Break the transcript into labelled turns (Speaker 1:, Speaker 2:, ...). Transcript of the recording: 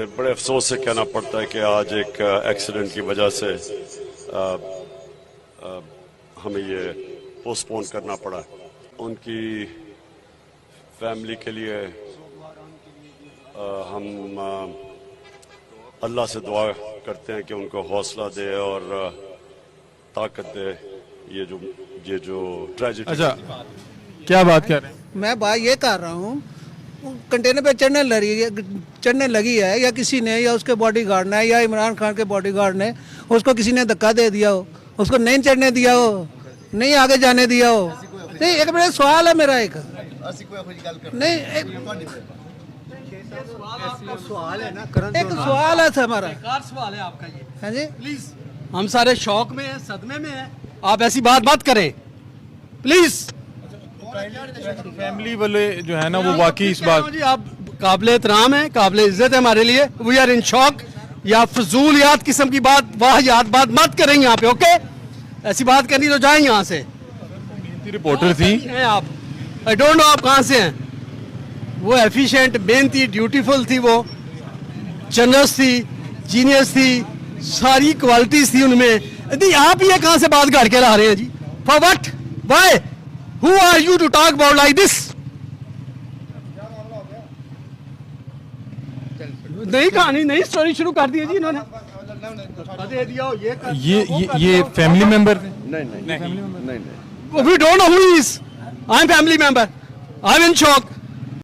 Speaker 1: बड़े अफसोस से कहना पड़ता है कि आज एक एक्सीडेंट की वजह से हमें ये पोस्टपोन करना पड़ा। उनकी फैमिली के लिए हम अल्लाह से दुआ करते हैं कि उनको हौसला दे और ताकत दे। ये जो ट्रेजेडी।
Speaker 2: अच्छा, क्या बात कर रहे हैं?
Speaker 3: मैं बात ये कर रहा हूँ, कंटेनर पे चढ़ने लगी है या किसी ने, या उसके बॉडीगार्ड ने, या इमरान खान के बॉडीगार्ड ने उसको किसी ने धक्का दे दिया हो, उसको नहीं चढ़ने दिया हो, नहीं आगे जाने दिया हो। नहीं, एक मेरा सवाल है, मेरा एक नहीं एक सवाल है हमारा।
Speaker 4: सवाल है आपका ये।
Speaker 3: हाँ जी,
Speaker 4: प्लीज, हम सारे शौक में हैं, सदमे में हैं, आप ऐसी बात मत करें प्लीज।
Speaker 2: फैमिली वाले जो है ना वो वाकई इस बात
Speaker 4: जी, आप काबिले एहतराम है, काबिले इज्जत है हमारे लिए। We are in shock. या फजूलियात किस्म की बात, वाहियात बात मत करें यहाँ पे, ओके? ऐसी बात करनी तो जाए यहाँ से।
Speaker 2: रिपोर्टर थी
Speaker 4: हैं आप, आई डोंट नो आप कहाँ से हैं। वो एफिशिएंट, मेहनती, ड्यूटीफुल थी, वो जनरस थी, जीनियस थी, सारी क्वालिटीज थी उनमें। यदि आप ये कहाँ से बात काट के ला रहे हैं जी? For what? Why? Who are you to talk about like this? नई कहानी, नई स्टोरी शुरू कर दी है जी इन्होंने। दे दिया हो,
Speaker 2: ये फैमिली मेंबर थे?
Speaker 4: नहीं। We don't know who he is. I'm family member. I'm in shock.